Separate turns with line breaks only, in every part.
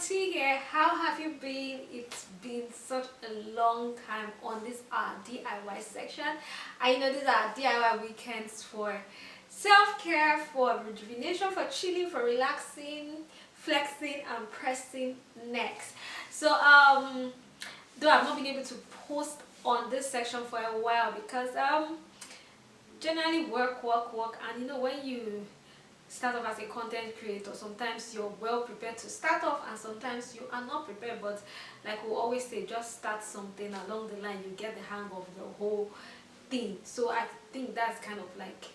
T here. How have you been? It's been such a long time on this DIY section. I know these are DIY weekends for self-care, for rejuvenation, for chilling, for relaxing, flexing, and pressing necks. So though I've not been able to post on this section for a while because generally work, and when you start off as a content creator, sometimes you're well prepared to start off and sometimes you are not prepared, but like we always say, just start something. Along the line you get the hang of the whole thing. So I think that's kind of like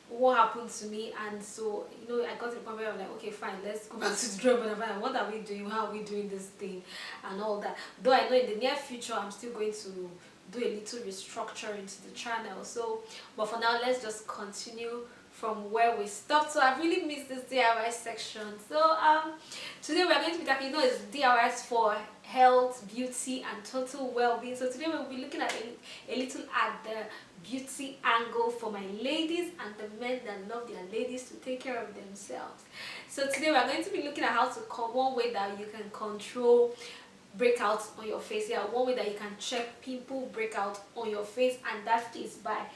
what happened to me. And so I got to the point where I'm like, okay, fine, let's go back to the drawing board and find out what are we doing, how are we doing this thing and all that. Though I know in the near future I'm still going to do a little restructure into the channel. So but for now, let's just continue from where we stopped. So I've really missed this DIY section. So today we're going to be talking, it's DIYs for health, beauty, and total well-being. So today we'll be looking at a little at the beauty angle for my ladies and the men that love their ladies to take care of themselves. So today we're going to be looking at how to one way that you can control breakouts on your face. Yeah, one way that you can check pimple breakout on your face, and that is by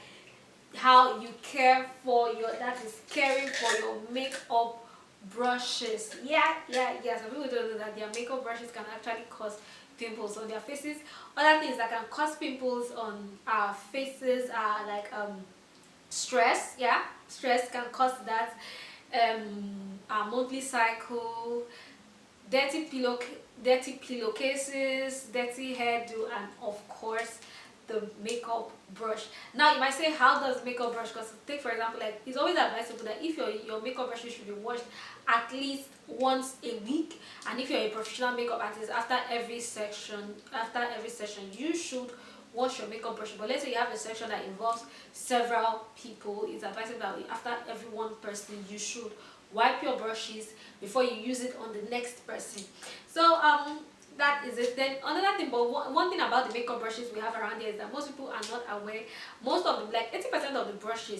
how you care for that is caring for your makeup brushes. Some people don't know that their makeup brushes can actually cause pimples on their faces. Other things that can cause pimples on our faces are like stress. Stress can cause that, our monthly cycle, dirty pillowcases, dirty hairdo, and of course the makeup brush. Now you might say, how does makeup brush? Because take for example, like it's always advisable that if your makeup brushes should be washed at least once a week, and if you're a professional makeup artist, after every session you should wash your makeup brush. But let's say you have a section that involves several people, it's advisable that after every one person you should wipe your brushes before you use it on the next person. So that is it. Then another thing, but one thing about the makeup brushes we have around here is that most people are not aware. Most of them, like 80% of the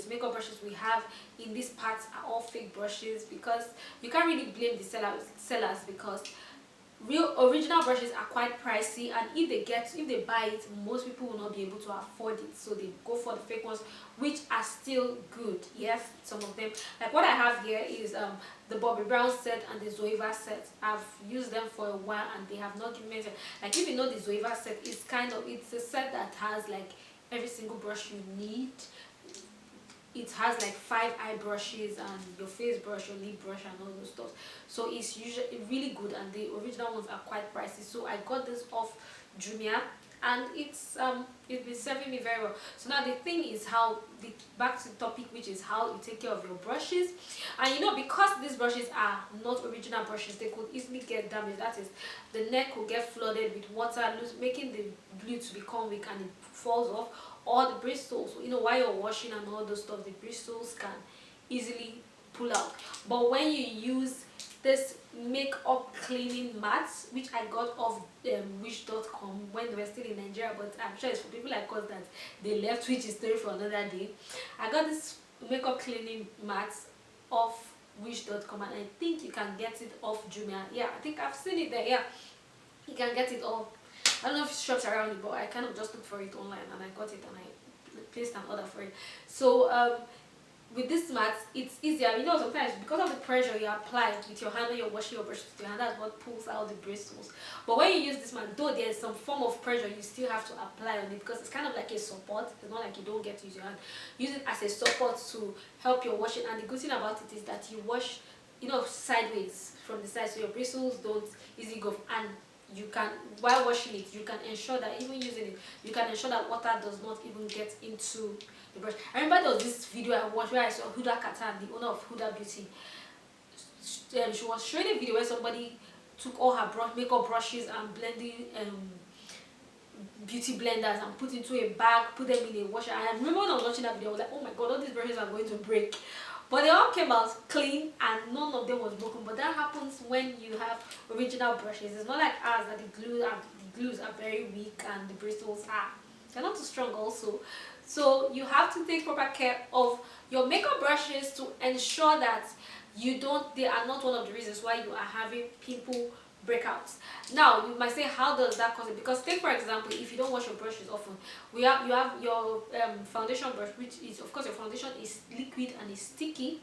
makeup brushes we have in these parts, are all fake brushes, because you can't really blame the sellers because original brushes are quite pricey, and if they buy it, most people will not be able to afford it, so they go for the fake ones, which are still good. Yes, some of them, like what I have here is the Bobbi Brown set and the Zoeva set. I've used them for a while and they have not given me anything. Like if you know the Zoeva set, it's a set that has like every single brush you need. It has like 5 eye brushes and your face brush, your lip brush, and all those stuff. So it's usually really good, and the original ones are quite pricey. So I got this off Jumia, and it's been serving me very well. So now the thing is back to the topic, which is how you take care of your brushes. And because these brushes are not original brushes, they could easily get damaged. That is, the neck will get flooded with water, making the glue to become weak and it falls off. Or the bristles, while you're washing and all those stuff, the bristles can easily pull out. But when you use this makeup cleaning mats, which I got off wish.com when they were still in Nigeria, but I'm sure it's for people like us that they left, which is story for another day. I got this makeup cleaning mats off wish.com, and I think you can get it off Jumia. Yeah, I think I've seen it there. Yeah, you can get it off. I don't know if it's shops around it, but I kind of just looked for it online and I got it and I placed an order for it. So with this mat, it's easier. Sometimes because of the pressure you apply with your hand when you're washing your brushes with your hand, that's what pulls out the bristles. But when you use this mat, though there's some form of pressure, you still have to apply on it because it's kind of like a support. It's not like you don't get to use your hand. Use it as a support to help your washing. And the good thing about it is that you wash sideways from the side, so your bristles don't easily go. And you can, while washing it, you can ensure that even using it, you can ensure that water does not even get into the brush. I remember there was this video I watched where I saw Huda Katan, the owner of Huda Beauty. She was showing a video where somebody took all her makeup brushes and blending beauty blenders and put into a bag, put them in a washer. And I remember when I was watching that video, I was like, oh my god, all these brushes are going to break. But they all came out clean and none of them was broken. But that happens when you have original brushes. It's not like ours that the glues are very weak and the bristles they're not too strong also. So you have to take proper care of your makeup brushes to ensure that they are not one of the reasons why you are having pimple breakouts. Now you might say, how does that cause it? Because take for example, if you don't wash your brushes often, you have your foundation brush, which is, of course, your foundation is liquid and is sticky,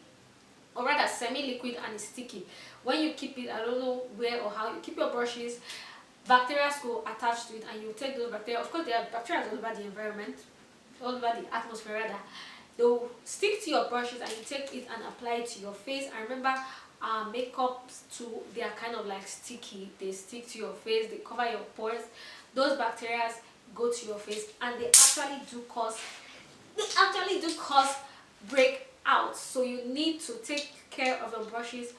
or rather semi-liquid and is sticky. When you keep it, I don't know where or how you keep your brushes, bacteria will attach to it, and you take those bacteria. Of course, there are bacteria all over the environment, all over the atmosphere rather. They'll stick to your brushes, and you take it and apply it to your face. And remember, makeups too, they are kind of like sticky. They stick to your face, they cover your pores. Those bacteria go to your face, and they actually do cause breakouts. So you need to take care of your brushes,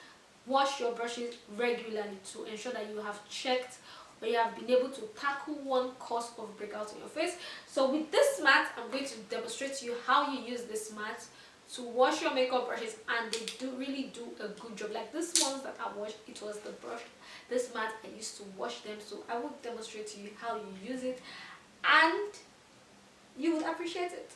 wash your brushes regularly to ensure that you have checked, or you have been able to tackle one cause of breakouts in your face. So with this mat, I'm going to demonstrate to you how you use this mat to wash your makeup brushes, and they really do a good job. Like this ones that I washed, it was the brush, this mat, I used to wash them. So I will demonstrate to you how you use it, and you would appreciate it.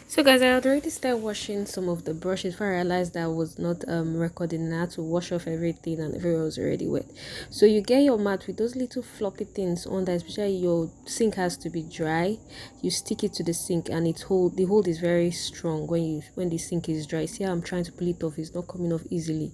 So guys, I had already started washing some of the brushes before I realized that I was not recording, and I had to wash off everything and everything was already wet. So you get your mat with those little floppy things on that, especially your sink has to be dry. You stick it to the sink, and the hold is very strong when the sink is dry. See how I'm trying to pull it off, it's not coming off easily,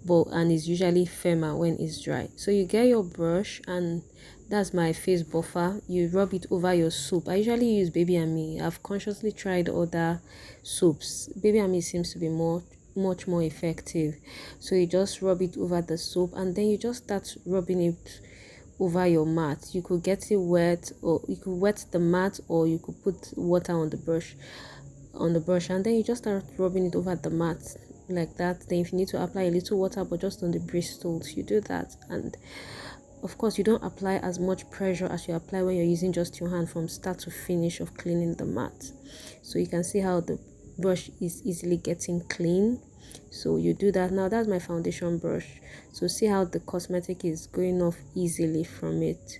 but and it's usually firmer when it's dry. So you get your brush, and that's my face buffer. You rub it over your soap. I usually use Baby and Me. I've consciously tried other soaps. Baby and Me seems to be much more effective. So you just rub it over the soap, and then you just start rubbing it over your mat. You could get it wet, or you could wet the mat, or you could put water on the brush, and then you just start rubbing it over the mat like that. Then if you need to apply a little water, but just on the bristles, you do that. And of course, you don't apply as much pressure as you apply when you're using just your hand from start to finish of cleaning the mat. So you can see how the brush is easily getting clean. So you do that. Now that's my foundation brush. So see how the cosmetic is going off easily from it,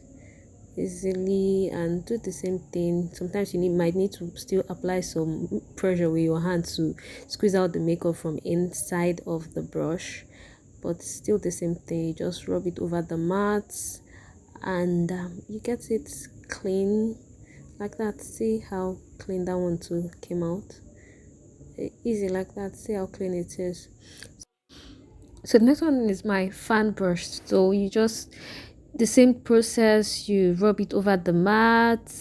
and do the same thing. Sometimes you might need to still apply some pressure with your hand to squeeze out the makeup from inside of the brush, but still the same thing. You just rub it over the mats, and you get it clean like that. See how clean that one too came out, easy like that. See how clean it is. So the next one is my fan brush. So you just the same process. You rub it over the mat,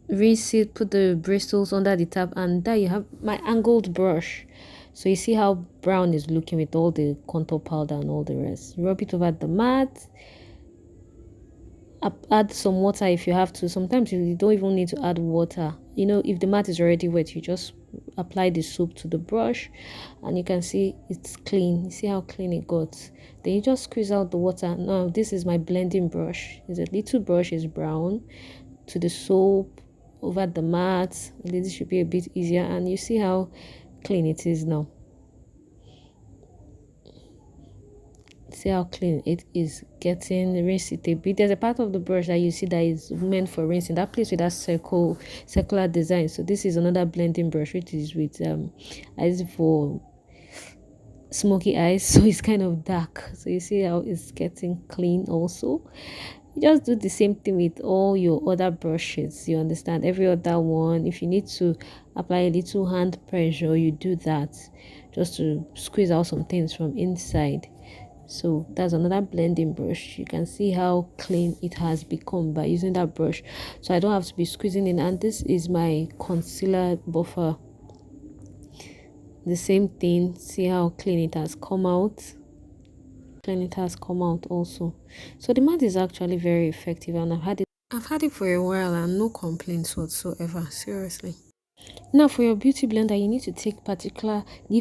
rinse it, put the bristles under the tap, and there you have my angled brush. So you see how brown is looking with all the contour powder and all the rest. Rub it over the mat, add some water if you have to. Sometimes you don't even need to add water. If the mat is already wet, you just apply the soap to the brush, and you can see it's clean. You see how clean it got. Then you just squeeze out the water. Now this is my blending brush. It's a little brush, is brown, to the soap over the mat. This should be a bit easier, and you see how clean it is now. See how clean it is getting. Rinse it a bit. There's a part of the brush that you see that is meant for rinsing, that place with that circular design. So this is another blending brush, which is with eyes for smoky eyes, so it's kind of dark. So you see how it's getting clean also. You just do the same thing with all your other brushes. You understand? Every other one, if you need to apply a little hand pressure, you do that just to squeeze out some things from inside. So that's another blending brush. You can see how clean it has become by using that brush, so I don't have to be squeezing in. And this is my concealer buffer. The same thing. See how clean it has come out. Also. So the mat is actually very effective, and I've had it for a while and no complaints whatsoever. Seriously. Now for your beauty blender, you need to give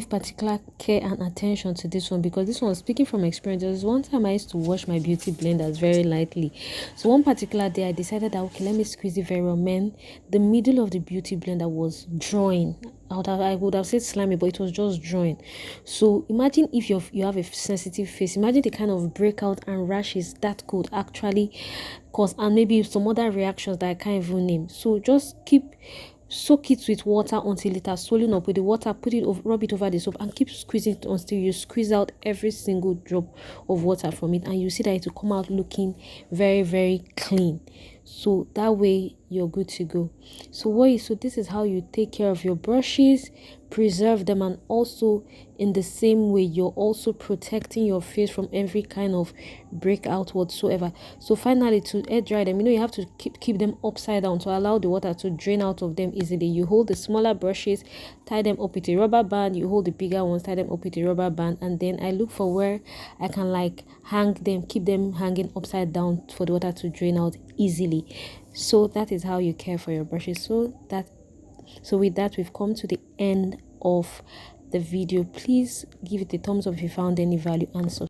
particular care and attention to this one, because this one, speaking from experience, there was one time I used to wash my beauty blenders very lightly. So one particular day I decided that, okay, let me squeeze it very well. Man, the middle of the beauty blender was drawing. I would have said slimy, but it was just drawing. So imagine if you have a sensitive face, imagine the kind of breakout and rashes that could actually cause, and maybe some other reactions that I can't even name. So just keep soak it with water until it has swollen up with the water, rub it over the soap, and keep squeezing it until you squeeze out every single drop of water from it, and you see that it will come out looking very, very clean. So that way you're good to go. So this is how you take care of your brushes, preserve them, and also in the same way you're also protecting your face from every kind of breakout whatsoever. So finally, to air dry them, you have to keep them upside down to allow the water to drain out of them easily. You hold the smaller brushes, tie them up with a rubber band. You hold the bigger ones, tie them up with a rubber band, and then I look for where I can like hang them, keep them hanging upside down for the water to drain out easily. So that is how you care for your brushes. So with that, we've come to the end of the video. Please give it a thumbs up if you found any value, and subscribe.